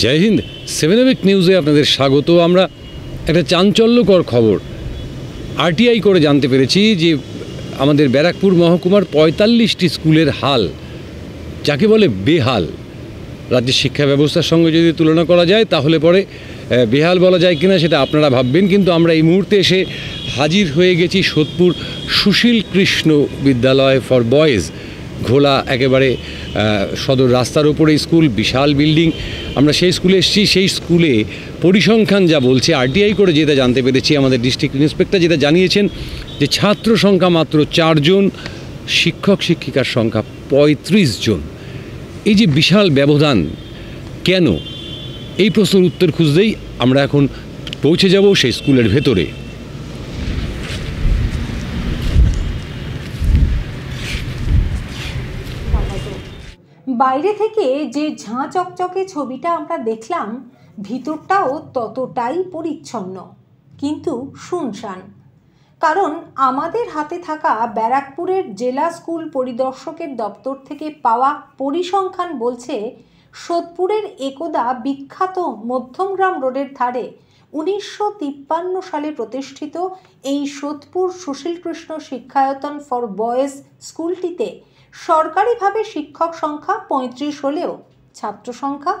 জয় হিন্দ। 7 নিউজে আপনাদের স্বাগত। আমরা একটা চাঞ্চল্যকর খবর আরটিআই করে জানতে পেরেছি যে আমাদের ব্যারাকপুর মহকুমার ৪৫টি স্কুলের হাল, যাকে বলে বেহাল। রাজ্যের শিক্ষা ব্যবস্থার সঙ্গে যদি তুলনা করা যায় তাহলে পরে বেহাল বলা যায় কিনা সেটা আপনারা ভাববেন, কিন্তু আমরা এই মুহূর্তে এসে হাজির হয়ে গেছি সোদপুর সুশীল কৃষ্ণ বিদ্যালয় ফর বয়েজ। ঘোলা একেবারে সদর রাস্তার ওপরে স্কুল, বিশাল বিল্ডিং। আমরা সেই স্কুলে এসেছি। সেই স্কুলে পরিসংখ্যান যা বলছে, আরটিআই করে যেটা জানতে পেরেছি, আমাদের ডিস্ট্রিক্ট ইন্সপেক্টর যেটা জানিয়েছেন যে ছাত্র সংখ্যা মাত্র 4 জন, শিক্ষক শিক্ষিকার সংখ্যা 35 জন। এই যে বিশাল ব্যবধান কেন, এই প্রশ্নের উত্তর খুঁজতেই আমরা এখন পৌঁছে যাব সেই স্কুলের ভেতরে। বাইরে থেকে যে ঝাঁ চকচকে ছবিটা আমরা দেখলাম, ভিতরটাও ততটাই পরিচ্ছন্ন কিন্তু শুনশান। কারণ আমাদের হাতে থাকা ব্যারাকপুরের জেলা স্কুল পরিদর্শকের দপ্তর থেকে পাওয়া পরিসংখ্যান বলছে, সোদপুরের একদা বিখ্যাত মধ্যমগ্রাম রোডের ধারে 1953 সালে প্রতিষ্ঠিত এই সোদপুর সুশীল কৃষ্ণ শিক্ষায়তন ফর বয়েজ স্কুলটিতে সরকারিভাবে শিক্ষক সংখ্যা 35 হলেও ছাত্র সংখ্যা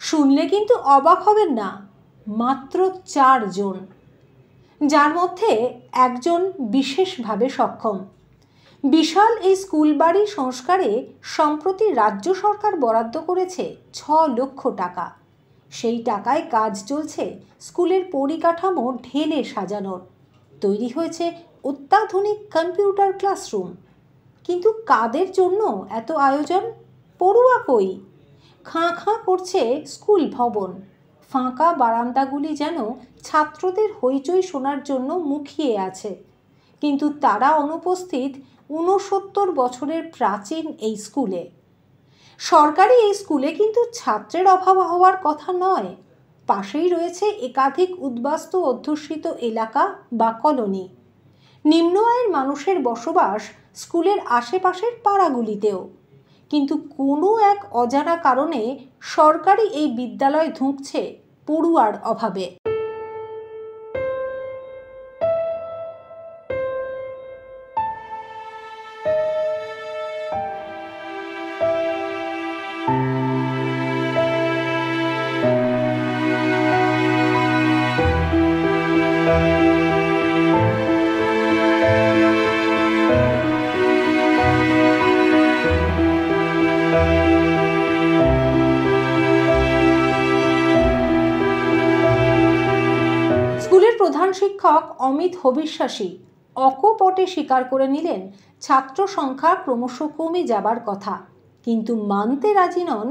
শুনলে কিন্তু অবাক হবেন না, মাত্র 4 জন, যার মধ্যে একজন বিশেষভাবে সক্ষম। বিশাল এই স্কুল বাড়ি সংস্কারে সম্প্রতি রাজ্য সরকার বরাদ্দ করেছে 6 লক্ষ টাকা। সেই টাকায় কাজ চলছে স্কুলের পরিকাঠামো ঢেলে সাজানোর। তৈরি হয়েছে অত্যাধুনিক কম্পিউটার ক্লাসরুম। কিন্তু কাদের জন্য এত আয়োজন? পড়ুয়া কই? খাঁ খাঁ করছে স্কুল ভবন। ফাঁকা বারান্দাগুলি যেন ছাত্রদের হইচই শোনার জন্য মুখিয়ে আছে, কিন্তু তারা অনুপস্থিত 69 বছরের প্রাচীন এই স্কুলে। সরকারি এই স্কুলে কিন্তু ছাত্রের অভাব হওয়ার কথা নয়। পাশেই রয়েছে একাধিক উদ্বাস্তু অধ্যুষিত এলাকা বা কলোনি। নিম্ন আয়ের মানুষের বসবাস স্কুলের আশেপাশের পাড়াগুলিতেও। কিন্তু কোনো এক অজানা কারণে সরকারি এই বিদ্যালয় ধুঁকছে পড়ুয়ার অভাবে। প্রধান শিক্ষক অমিত হবিশ্বাসী অকপটে স্বীকার করে নিলেন ছাত্র সংখ্যা ক্রমশ কমে যাবার কথা, কিন্তু মানতে রাজি নন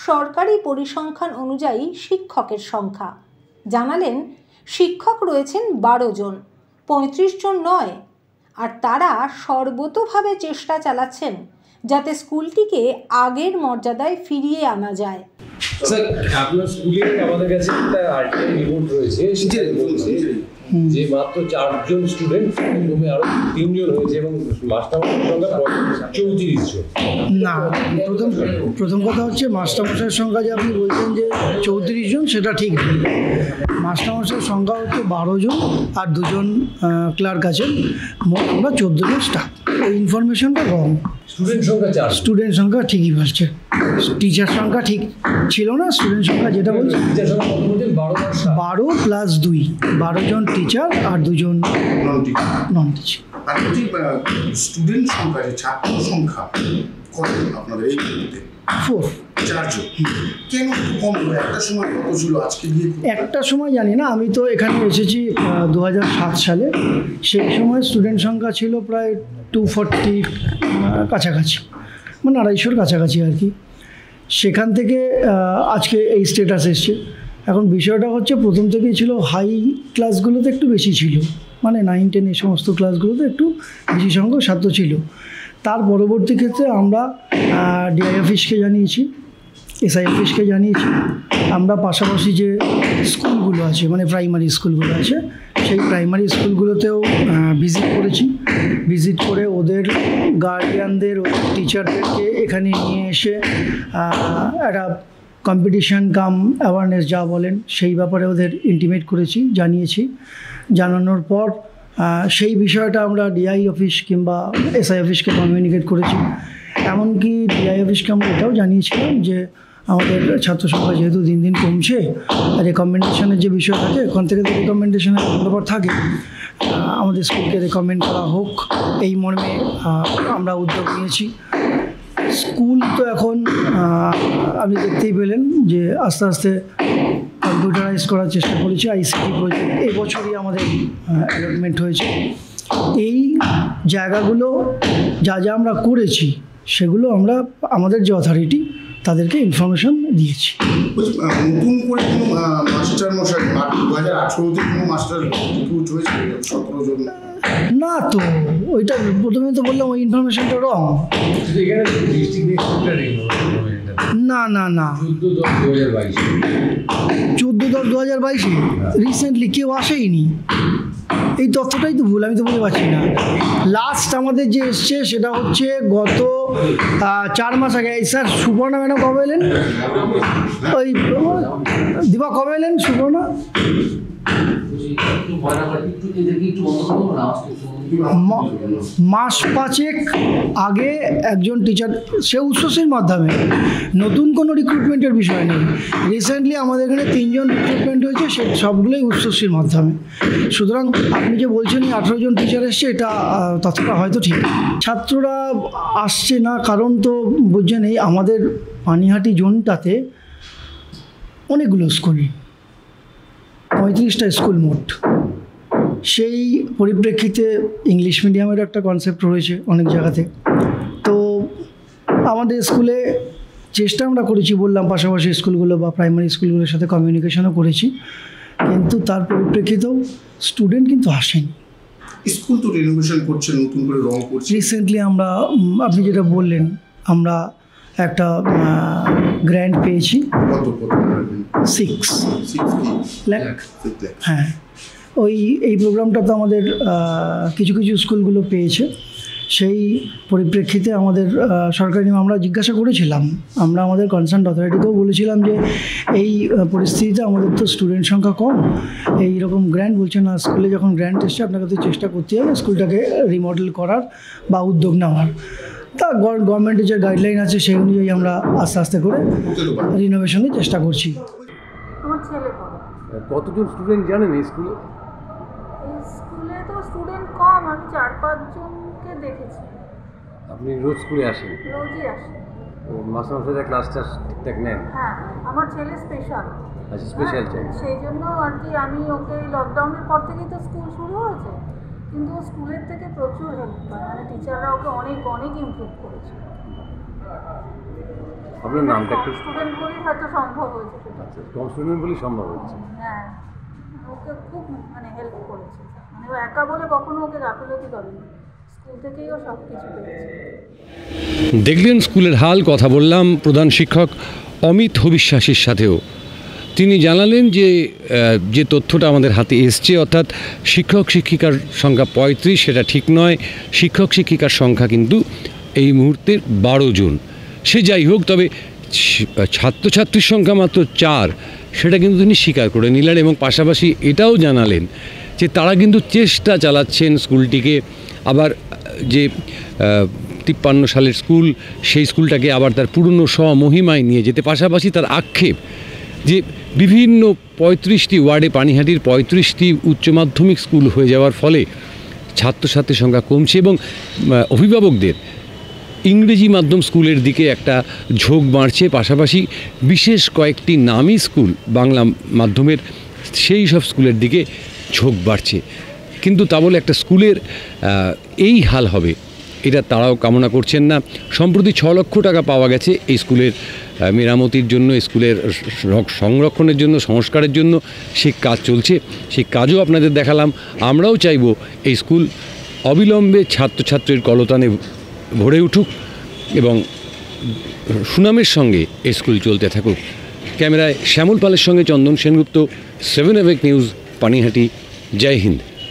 সরকারি পরিসংখ্যান অনুযায়ী শিক্ষকের সংখ্যা। জানালেন শিক্ষক রয়েছেন 12 জন, 35 জন নয়। আর তারা সর্বতোভাবে চেষ্টা চালাচ্ছেন যাতে স্কুলটিকে আগের মর্যাদায় ফিরিয়ে আনা যায়। স্যার, আপনার স্কুলে আমাদের কাছে একটা আরটিআই রিপোর্ট রয়েছে, সেটা বলছে যে মাত্র 4 জন স্টুডেন্ট কমে আরো 3 জন হয়েছে এবং মাস্টারমশাইয়ের সংখ্যা 34 জন। না, প্রথম কথা হচ্ছে মাস্টারমশাইয়ের সংখ্যা যে আপনি বলছেন যে 34 জন, সেটা ঠিক নেই। মাস্টারমশাইয়ের সংখ্যা হচ্ছে 12 জন আর 2 জন ক্লার্ক আছেন। মোট আমরা 14 জন স্টাফ। ওই ইনফরমেশনটা রং। স্টুডেন্ট সংখ্যা ঠিকই বলছে, টিচার সংখ্যা ঠিক ছিল না। স্টুডেন্ট সংখ্যা যেটা বলছে 12 প্লাস 2, 12 জন টিচার আর 2 জন নন টিচার। স্টুডেন্ট সংখ্যা, ছাত্র সংখ্যা কত আপনাদের এই মুহূর্তে? 4। 4 জন। কেন কম? একটা সময় কত ছিল, আজকে দিয়ে একটা সময় জানি না। আমি তো এখানে এসেছি 2007 সালে। সেই সময় স্টুডেন্ট সংখ্যা ছিল প্রায় 240 কাছাকাছি, মানে 250-র কাছাকাছি আর কি। সেখান থেকে আজকে এই স্ট্যাটাস এসছে। এখন বিষয়টা হচ্ছে প্রথম থেকেই ছিল হাই ক্লাসগুলোতে একটু বেশি ছিল, মানে 9, 10 এই সমস্ত ক্লাসগুলোতে একটু বেশি সংখ্যক ছাত্র ছিল। তার পরবর্তী ক্ষেত্রে আমরা ডিআই অফিসকে জানিয়েছি, এসআই অফিসকে জানিয়েছি। আমরা পাশাপাশি যে স্কুলগুলো আছে, মানে প্রাইমারি স্কুলগুলো আছে, সেই প্রাইমারি স্কুলগুলোতেও ভিজিট করেছি। ভিজিট করে ওদের গার্ডিয়ানদের, ওদের টিচারদেরকে এখানে নিয়ে এসে একটা কম্পিটিশন কাম অ্যাওয়ারনেস যা বলেন সেই ব্যাপারে ওদের ইন্টিমেট করেছি, জানিয়েছি। জানানোর পর সেই বিষয়টা আমরা ডিআই অফিস কিংবা এসআই অফিসকে কমিউনিকেট করেছি। এমনকি ডিআই অফিসকে আমরা এটাও জানিয়েছিলাম যে আমাদের ছাত্র সংখ্যা যেহেতু দিন দিন কমছে, রেকমেন্ডেশনের যে বিষয় থাকে ওখান থেকে তো রেকমেন্ডেশনের ব্যাপার থাকে, আমাদের স্কুলকে রেকমেন্ড করা হোক এই মর্মে আমরা উদ্যোগ নিয়েছি। স্কুল তো এখন আপনি দেখতেই পেলেন যে আস্তে আস্তে কম্পিউটারাইজ করার চেষ্টা করেছি। আইসিটি প্রজেক্ট এই বছরই আমাদের অ্যালটমেন্ট হয়েছে। এই জায়গাগুলো যা যা আমরা করেছি সেগুলো আমরা আমাদের যে অথরিটি তাদেরকে ইনফরমেশন দিয়েছি। নতুন করে কোনো মাস্টার মশাই 2018-তে কোনো মাস্টার রিক্রুট হয়েছে 17 জন? না তো, ওইটা প্রথমে তো বললাম ওই ইনফরমেশনটা রং। না না না, 14/10/2022 রিসেন্টলি কেউ আসেইনি, এই তথ্যটাই তো ভুল, আমি তো বলতে পারছি না। লাস্ট আমাদের যে এসছে সেটা হচ্ছে গত 4 মাস আগে। স্যার সুবর্ণা ম্যাডাম কবে এলেন? ওই দিবা কবে এলেন সুবর্ণা? মাস 5 আগে একজন টিচার, সে উচ্চশির মাধ্যমে, নতুন কোনো রিক্রুটমেন্টের বিষয় নেই। রিসেন্টলি আমাদের এখানে 3 জন রিক্রুটমেন্ট হয়েছে, সে সবগুলোই উচ্চশির মাধ্যমে। সুতরাং আপনি যে বলছেন 18 জন টিচার এসছে, এটা তথ্যটা হয়তো ঠিক। ছাত্ররা আসছে না কারণ তো বুঝছেন, এই আমাদের পানিহাটি জোনটাতে অনেকগুলো স্কুল, 35টা স্কুল মোট। সেই পরিপ্রেক্ষিতে ইংলিশ মিডিয়ামের একটা কনসেপ্ট রয়েছে অনেক জায়গাতে। তো আমাদের স্কুলে চেষ্টা আমরা করেছি, বললাম পাশাপাশি স্কুলগুলো বা প্রাইমারি স্কুলগুলোর সাথে কমিউনিকেশনও করেছি, কিন্তু তার পরিপ্রেক্ষিতেও স্টুডেন্ট কিন্তু আসেনি। স্কুল তো রিনোভেশন করছে, নতুন করে রং করছে। রিসেন্টলি আমরা, আপনি যেটা বললেন, আমরা একটা গ্র্যান্ট পেয়েছি। কত 6 লাখ। 6 লাখ। হ্যাঁ, এই প্রোগ্রামটা তো আমাদের কিছু কিছু স্কুলগুলো পেয়েছে। সেই পরিপ্রেক্ষিতে আমাদের সরকারি আমরা জিজ্ঞাসা করেছিলাম, আমরা আমাদের কনসার্ন অথরিটিকেও বলেছিলাম যে এই পরিস্থিতিতে আমাদের তো স্টুডেন্ট সংখ্যা কম, এই রকম গ্র্যান্ট বলছে না, স্কুলে যখন গ্র্যান্ট এসছে আপনাকে তো চেষ্টা করতে হবে স্কুলটাকে রিমডেল করার বা উদ্যোগ নেওয়ার। তা গভর্নমেন্টের যে গাইডলাইন আছে সেই অনুযায়ী আমরা আস্তে আস্তে করে রিনোভেশনের চেষ্টা করছি। আমার ছেলে পড়ে। কতজন স্টুডেন্ট জানেন এই স্কুলে? এই স্কুলে তো স্টুডেন্ট কম, আমি 4-5 জনকে দেখেছি। আপনি রোজ স্কুলে আসেন? রোজই আসে। মাসে মাসে ক্লাসটা ঠিকঠাক নেন? হ্যাঁ, আমার ছেলে স্পেশাল। আচ্ছা, স্পেশাল চাই। সেই জন্য আর কি আমি ওকে লকডাউনের পর থেকেই তো স্কুল শুরু হয়েছে, কিন্তু ও স্কুলের থেকে প্রচুর হেল্প পায়, মানে টিচাররা ওকে অনেক অনেক ইমপ্রুভ করেছে। আপনার নামটা একটু? স্টুডেন্ট বলেই হয়তো সম্ভব হয়েছে সেটা। আচ্ছা, কম স্টুডেন্ট বলেই সম্ভব হচ্ছে। হ্যাঁ, ওকে খুব মানে হেল্প করেছে, মানে ও একা বলে কখনো ওকে গাফিলতি করেনি, স্কুল থেকেই ও সব কিছু পেয়েছে। দেখলেন স্কুলের হাল। কথা বললাম প্রধান শিক্ষক অমিত বিশ্বাসের সাথেও। তিনি জানালেন যে তথ্যটা আমাদের হাতে এসছে, অর্থাৎ শিক্ষক শিক্ষিকার সংখ্যা 35, সেটা ঠিক নয়। শিক্ষক শিক্ষিকার সংখ্যা কিন্তু এই মুহূর্তে 12 জন। সে যাই হোক, তবে ছাত্রছাত্রীর সংখ্যা মাত্র 4, সেটা কিন্তু তিনি স্বীকার করে নিলেন এবং পাশাপাশি এটাও জানালেন যে তারা কিন্তু চেষ্টা চালাচ্ছেন স্কুলটিকে আবার যে 53 সালের স্কুল, সেই স্কুলটাকে আবার তার পুরনো স্বমহিমায় নিয়ে যেতে। পাশাপাশি তার আক্ষেপ যে বিভিন্ন 35টি ওয়ার্ডে, পানিহাটির 35টি উচ্চ মাধ্যমিক স্কুল হয়ে যাওয়ার ফলে ছাত্রছাত্রীর সংখ্যা কমছে এবং অভিভাবকদের ইংরেজি মাধ্যম স্কুলের দিকে একটা ঝোঁক বাড়ছে। পাশাপাশি বিশেষ কয়েকটি নামী স্কুল বাংলা মাধ্যমের, সেই সব স্কুলের দিকে ঝোঁক বাড়ছে। কিন্তু তা বলে একটা স্কুলের এই হাল হবে, এটা তারাও কামনা করছেন না। সম্প্রতি 6 লক্ষ টাকা পাওয়া গেছে এই স্কুলের মেরামতির জন্য, স্কুলের সংরক্ষণের জন্য, সংস্কারের জন্য। সেই কাজ চলছে, সেই কাজও আপনাদের দেখালাম। আমরাও চাইব এই স্কুল অবিলম্বে ছাত্রছাত্রীর কলতানে ভরে উঠুক এবং সুনামের সঙ্গে এই স্কুল চলতে থাকুক। ক্যামেরায় শ্যামল পালের সঙ্গে চন্দন সেনগুপ্ত, 7 এভেক নিউজ, পানিহাটি। জয় হিন্দ।